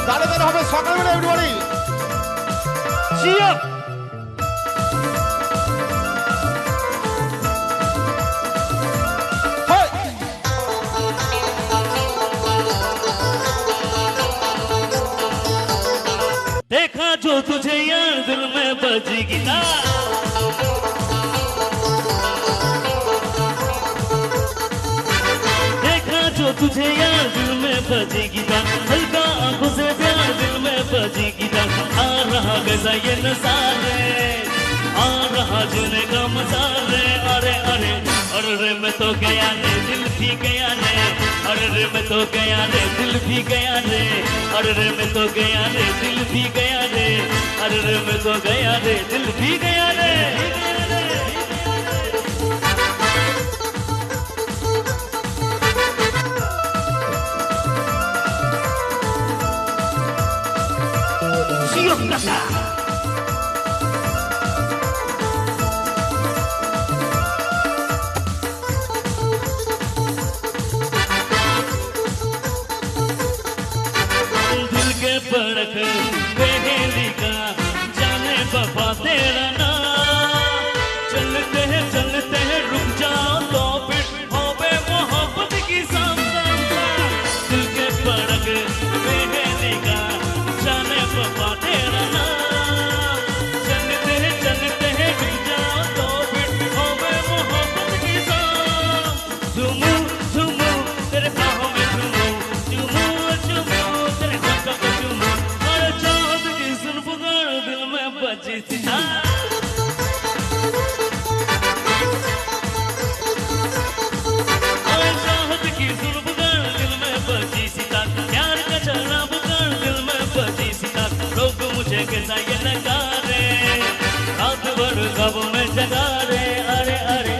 তাহলে বের হবে সকালবেলা এভরিবডি চিয়ার देखा जो तुझे यार दिल में बजेगी ना देखा जो तुझे यार दिल में बजेगी ना हल्का आंखों से प्यार दिल में बजेगी ना आ रहा गजा ये नजारे आ रहा जीने का मसाले अरे अरे अरे रे मैं तो गया रे दिल भी गया रे अरे रे मैं तो गया रे दिल भी गया रे अरे रे मैं तो गया रे दिल भी गया रे अरे रे मैं तो गया रे दिल भी गया रे दिल के बड़क पहेली का जाने बाबा तेरा ना चलते हैं रुक जाओ तो फिर होवे मोहब्बत की सामना दिल के बड़क पहेली का जाने बाबा तेरा ना चलते हैं रुक जाओ तो फिर होवे मोहब्बत की सामना झूमू झूमू तेरे बाहों में झूमू झूमू झूमू तेरे होठों पे झूमू और चाँद की सुन पुकार दिल में बजी सितार और चाहत की सुन पुकार दिल में बजी सितार प्यार का चलना पुकार दिल में बजी सितार रोक मुझे कैसा ये लगा रे रात भर ख्वाबों में जगा रे अरे अरे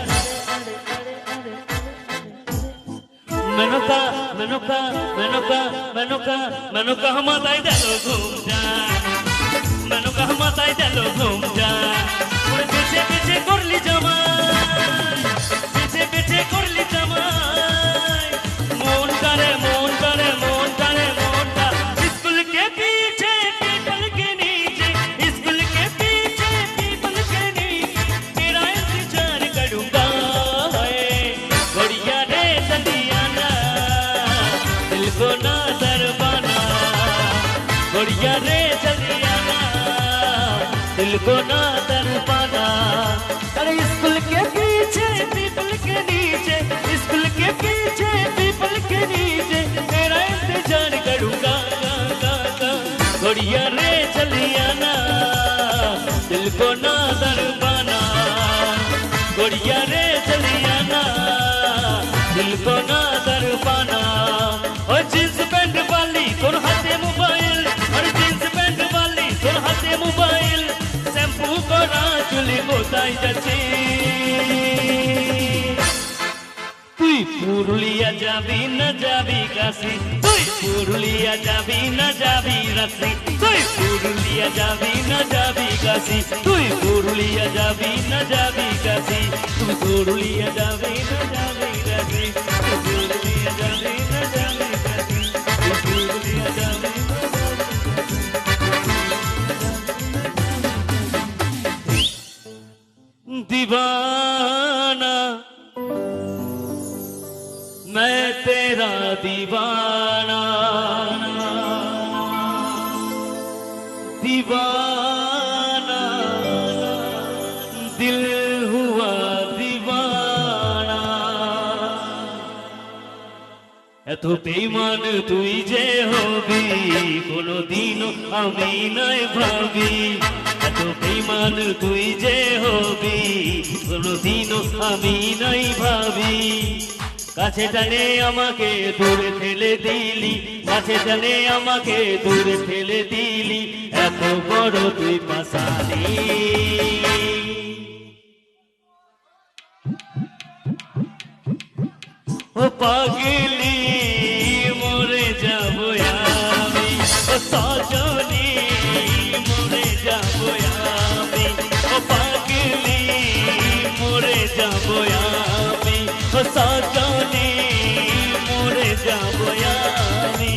मेनका माताई चलो घूम जा मेनका माताई चलो घूम जा पीछे पीछे करली जमाई पीछे पीछे करली जमाई मोन करे मोन करे मोन करे मोन का स्कूल के पीछे पीपल के नीचे स्कूल के पीछे पीपल के नीचे तेरा इंतजार करूंगा घड़िया रे चलिया ना दिल को ना दरबाना घड़िया रे चलिया ना दिल को ना दरबाना अरे स्कूल के पीछे पीपल के नीचे स्कूल के पीछे पीपल के नीचे तेरा इंतजार करूंगा घड़िया रे चलिया ना दिल को ना दरबाना घड़िया रे चलिया ना दिल को ना दरबाना और जींस पैंट वाली तोर हाथे मोबाइल और जींस पैंट वाली तोर हाथे मोबाइल शैम्पू करा चुली गोताई जाची তুই পুরুলিয়া যাবি না যাবি কাশি তুই পুরুলিয়া যাবি না যাবি রাশি তুই পুরুলিয়া যাবি না যাবি কাশি তুই পুরুলিয়া যাবি না যাবি কাশি তুই পুরুলিয়া যাবি না যাবি রাশি তুই পুরুলিয়া যাবি না যাবি কাশি তুই পুরুলিয়া যাবি না যাবি दीवाना मैं तेरा दीवाना दीवाना दिल हुआ दीवाना এত বেঈমান তুই যে হবি কোনদিনও আমি নাই ভাবি এত বেঈমান তুই যে হবি কোনদিনও আমি নাই ভাবি কাছে টানে আমাকে দূরে ঠেলে দিলি কাছে টানে আমাকে দূরে ঠেলে দিলি এত বড় তুই পাশালি ও পাগলি মরে যাবো আমি ও সজনী মরে যাবো আমি ও পাগলি মরে যাবো আমি ও সজনী মরে যাবো আমি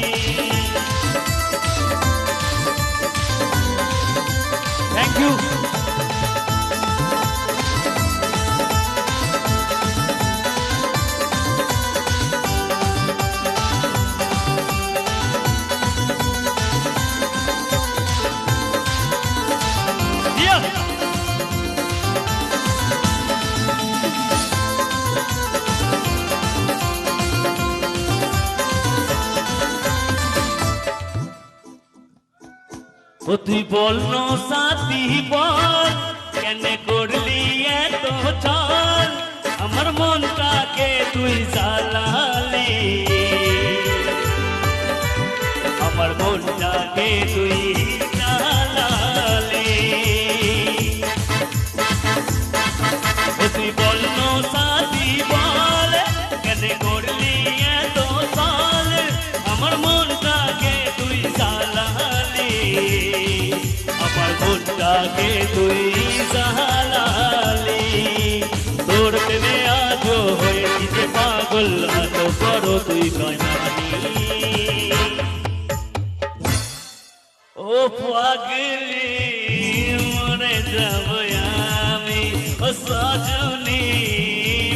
ও তুই বল না সাথী বল কেন করলি এত ছল আমার মনটাকে তুই জ্বালালি আমার মনটাকে তুই জ্বালালি ও তুই বল না সাথী বল কেন করলি এত ছল আমার মনটাকে তুই জ্বালালি আমার মনটাকে তুই জ্বালালি তোর প্রেমে আজও হয়েছি যে পাগল এত বড় তুই কয়নানি ও পাগলি মরে যাব আমি ও সজনী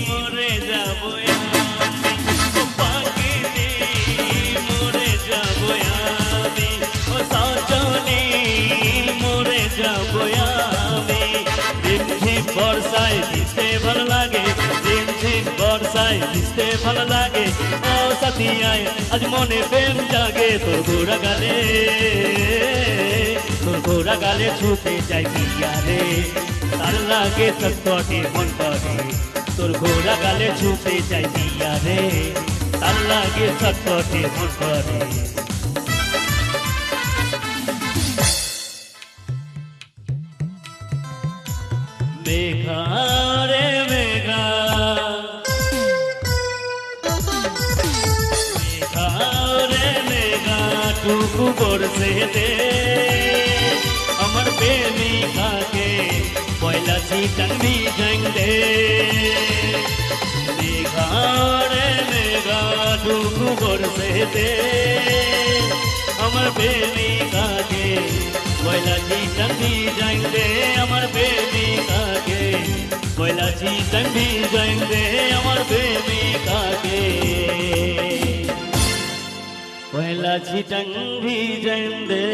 মরে যাব আমি ও পাগলি মরে যাব আমি ও সজনী মরে যাব আমি ঝিমঝিম বর্ষায় ভিজতে ভালো লাগে ঝিমঝিম বর্ষায় ভিজতে ভালো লাগে ও সাথী আয় আজ মনে প্রেম জাগে তোর ঘোরা গালে ছুটে যাই পিয়া রে তার লাগে চটপটে মন করে তোর ঘোরা গালে ছুটে যাই পিয়া রে তার লাগে চটপটে মন করে মেঘা রে মেঘা মেঘা রে মেঘা টুকু বরসে দে আমার প্রেমিকাকে পয়লা চিতন भी जाएंगे मेघा रे मेघा टुकु बरसे दे আমার প্রেমিকাকে পয়লা চিতন भी जाएंगे আমার প্রেমিকাকে পয়লা চিতন भी जाएंगे আমার প্রেমিকাকে পয়লা চিতন भी जाएंगे